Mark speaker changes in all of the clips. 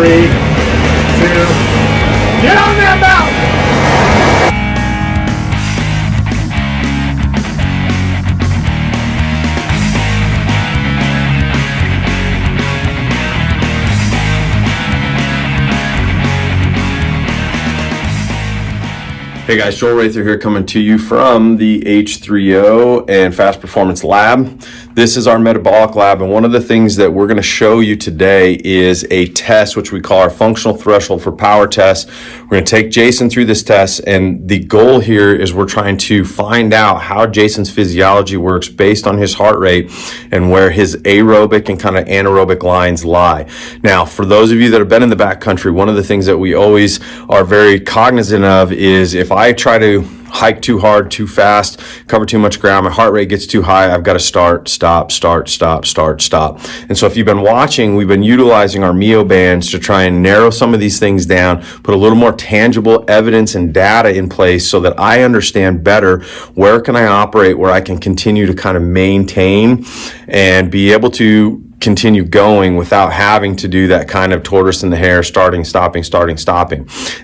Speaker 1: 3, 2, get on that mountain!
Speaker 2: Hey guys, Joel Rather here coming to you from the H3O and Fast Performance Lab. This is our metabolic lab, and one of the things that we're going to show you today is a test which we call our functional threshold for power test. We're going to take Jason through this test, and the goal here is we're trying to find out how Jason's physiology works based on his heart rate and where his aerobic and kind of anaerobic lines lie. Now, for those of you that have been in the backcountry, one of the things that we always are very cognizant of is if I try to hike too hard, too fast, cover too much ground, my heart rate gets too high, I've got to start, stop. And so if you've been watching, we've been utilizing our Mio bands to try and narrow some of these things down, put a little more tangible evidence and data in place so that I understand better where can I operate, where I can continue to kind of maintain and be able to continue going without having to do that kind of tortoise in the hare, starting, stopping.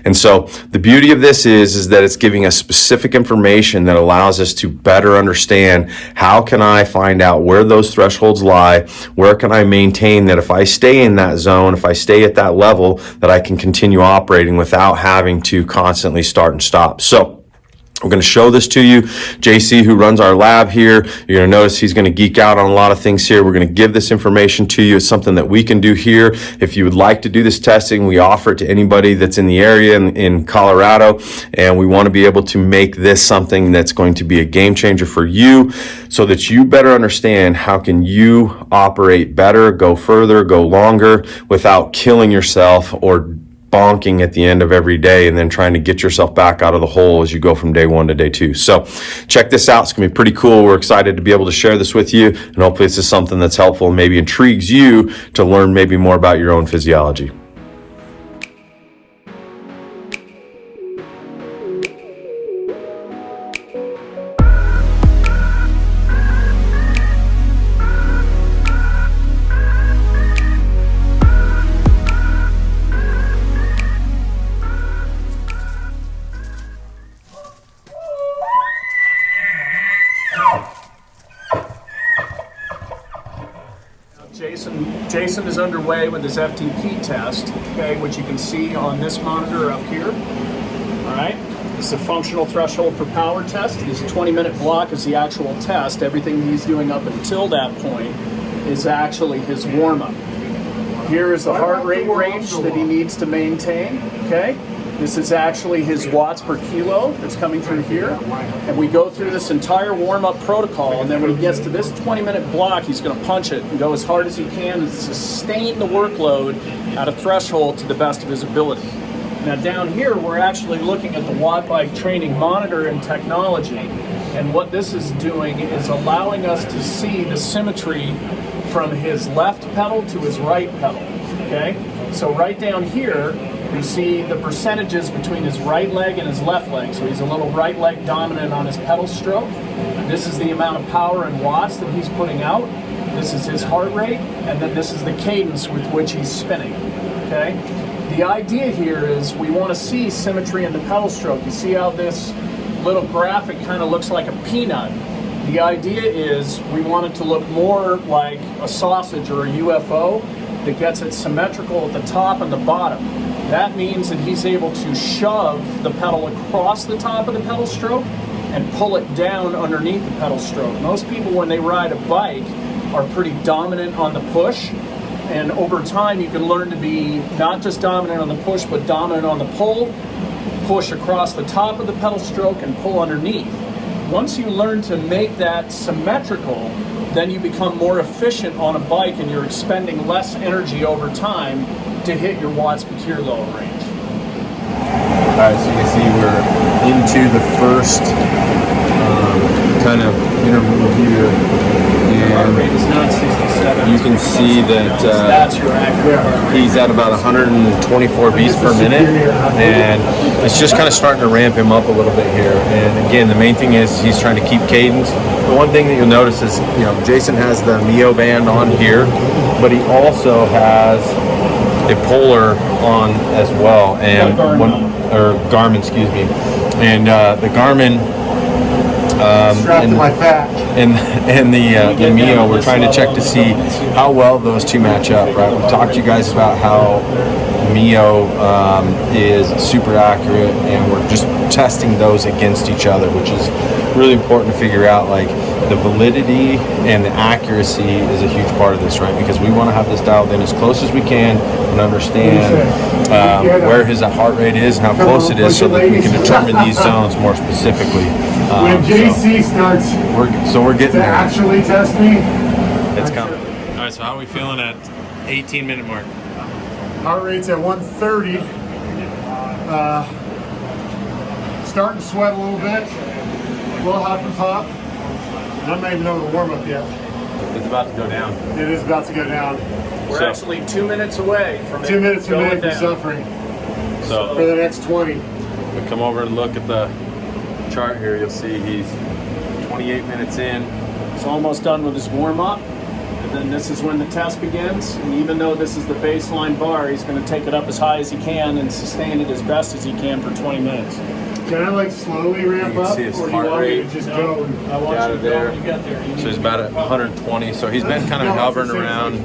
Speaker 2: And so the beauty of this is that it's giving us specific information that allows us to better understand how can I find out where those thresholds lie, where can I maintain that if I stay in that zone, if I stay at that level, that I can continue operating without having to constantly start and stop. So we're going to show this to you. JC, who runs our lab here, you're going to notice he's going to geek out on a lot of things here. We're going to give this information to you. It's something that we can do here. If you would like to do this testing, we offer it to anybody that's in the area in Colorado, and we want to be able to make this something that's going to be a game changer for you so that you better understand how can you operate better, go further, go longer without killing yourself or bonking at the end of every day and then trying to get yourself back out of the hole as you go from day one to day two. So check this out. It's going to be pretty cool. We're excited to be able to share this with you, and hopefully this is something that's helpful and maybe intrigues you to learn maybe more about your own physiology.
Speaker 1: Jason is underway with his FTP test, okay, which you can see on this monitor up here. All right, this is a functional threshold for power test. This 20-minute block is the actual test. Everything he's doing up until that point is actually his warm-up. Here is the heart rate range that he needs to maintain, okay? This is actually his watts per kilo that's coming through here. And we go through this entire warm-up protocol, and then when he gets to this 20-minute block, he's going to punch it and go as hard as he can and sustain the workload at a threshold to the best of his ability. Now down here, we're actually looking at the Watt Bike training monitor and technology. And what this is doing is allowing us to see the symmetry from his left pedal to his right pedal, okay? So right down here, you see the percentages between his right leg and his left leg. So he's a little right leg dominant on his pedal stroke. This is the amount of power in watts that he's putting out. This is his heart rate, and then this is the cadence with which he's spinning, okay? The idea here is we want to see symmetry in the pedal stroke. You see how this little graphic kind of looks like a peanut? The idea is we want it to look more like a sausage or a UFO that gets it symmetrical at the top and the bottom. That means that he's able to shove the pedal across the top of the pedal stroke and pull it down underneath the pedal stroke. Most people, when they ride a bike, are pretty dominant on the push. And over time, you can learn to be not just dominant on the push, but dominant on the pull, push across the top of the pedal stroke and pull underneath. Once you learn to make that symmetrical, then you become more efficient on a bike and you're expending less energy over time to hit your watts per kilo range.
Speaker 2: All right, so you can see we're into the first kind of interval here, and
Speaker 1: rate is not 67.
Speaker 2: You can see that
Speaker 1: that's your accurate heart rate.
Speaker 2: He's at about 124 beats per minute, and it's just kind of starting to ramp him up a little bit here. And again, the main thing is he's trying to keep cadence. The one thing that you'll notice is, Jason has the Mio band on here, but he also has Polar on as well, and Garmin, excuse me, and the Garmin
Speaker 3: strapped to my fat.
Speaker 2: and the Mio, we're trying to check to see how well those two match up, right? We've talked to you guys about how Mio is super accurate, and we're just testing those against each other, which is really important to figure out. Like, the validity and the accuracy is a huge part of this, right? Because we want to have this dialed in as close as we can and understand where his heart rate is and how close it is, so that we can determine these zones more specifically.
Speaker 3: When JC starts
Speaker 2: we're getting
Speaker 3: to
Speaker 2: there.
Speaker 3: actually test me,
Speaker 2: It's coming. All right, so how are we feeling at 18-minute mark?
Speaker 3: heart rate's at 130. Starting to sweat a little bit, a little hot from pop. And I'm not even over the warm up yet.
Speaker 2: It's about to go down.
Speaker 3: It is about to go down.
Speaker 1: We're actually 2 minutes away from
Speaker 3: 2 minutes
Speaker 1: going
Speaker 3: from
Speaker 1: down.
Speaker 3: suffering
Speaker 2: So
Speaker 3: for the next 20.
Speaker 2: if we come over and look at the chart here, you'll see he's 28 minutes in.
Speaker 1: He's almost done with his warm-up, and then this is when the test begins. And even though this is the baseline bar, he's going to take it up as high as he can and sustain it as best as he can for 20 minutes.
Speaker 3: Can I like slowly ramp
Speaker 2: You can
Speaker 3: up,
Speaker 2: see his
Speaker 3: or do you
Speaker 2: heart
Speaker 3: want me
Speaker 2: rate.
Speaker 3: to just go? And,
Speaker 1: I want
Speaker 2: Out
Speaker 1: you
Speaker 2: of
Speaker 1: to go
Speaker 2: there.
Speaker 1: when you get there.
Speaker 2: So he's about at 120. So he's been kind of hovering around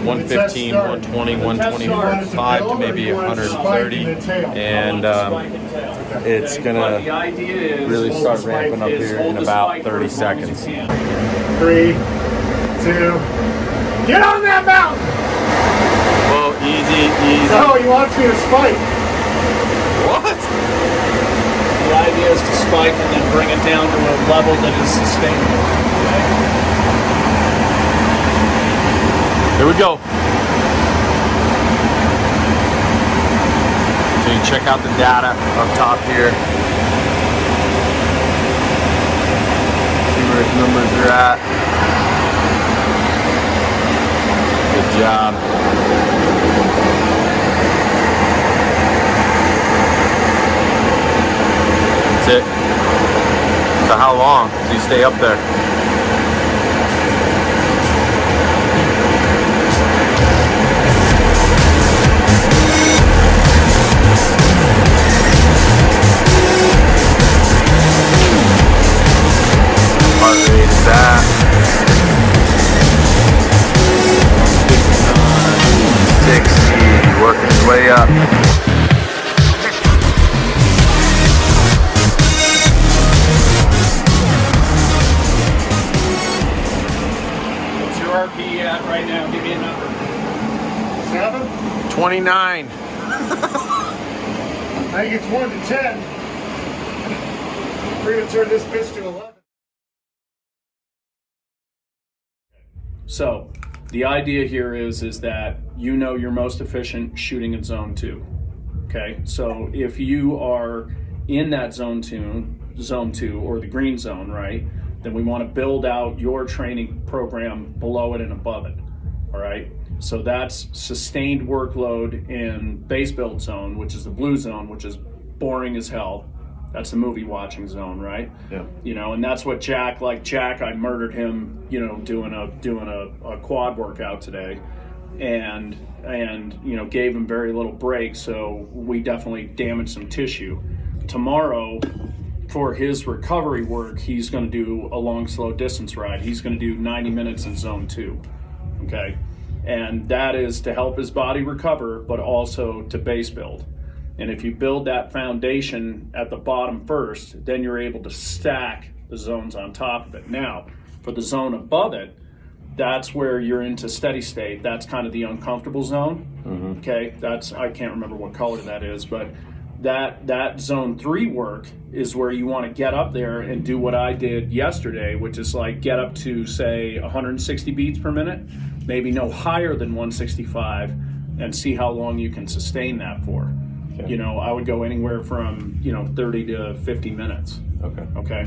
Speaker 2: 115, 120, 125 to maybe 130. And it's going to really start ramping up here in about 30 seconds.
Speaker 3: 3, 2, get on that mountain!
Speaker 2: Whoa, easy.
Speaker 3: No, he wants me to spike.
Speaker 2: What?
Speaker 1: The idea is to spike and then bring it down to a level that is sustainable.
Speaker 2: Here we go. So you check out the data up top here. See where his numbers are at. Good job. That's it. So how long does he stay up there? Heart rate is at 59, 60, working his way up.
Speaker 1: What's your RP at right now? Give me a number.
Speaker 3: 7?
Speaker 2: 29.
Speaker 3: I think it's 1 to 10. We're gonna turn this bitch to 11.
Speaker 1: So, the idea here is that you know you're most efficient shooting in zone 2. Okay, so if you are in that zone 2 or the green zone, right, then we want to build out your training program below it and above it. All right, so that's sustained workload in base build zone, which is the blue zone, which is boring as hell. That's the movie watching zone, right?
Speaker 2: Yeah.
Speaker 1: You know, and that's what Jack, I murdered him, you know, doing a quad workout today, and you know, gave him very little break, so we definitely damaged some tissue. Tomorrow, for his recovery work, he's going to do a long, slow distance ride. He's going to do 90 minutes in zone 2, okay? And that is to help his body recover, but also to base build. And if you build that foundation at the bottom first, then you're able to stack the zones on top of it. Now, for the zone above it, that's where you're into steady state. That's kind of the uncomfortable zone. Mm-hmm. Okay, I can't remember what color that is, but that zone 3 work is where you want to get up there and do what I did yesterday, which is like get up to, say, 160 beats per minute, maybe no higher than 165, and see how long you can sustain that for. Okay. You know, I would go anywhere from, 30 to 50 minutes. Okay.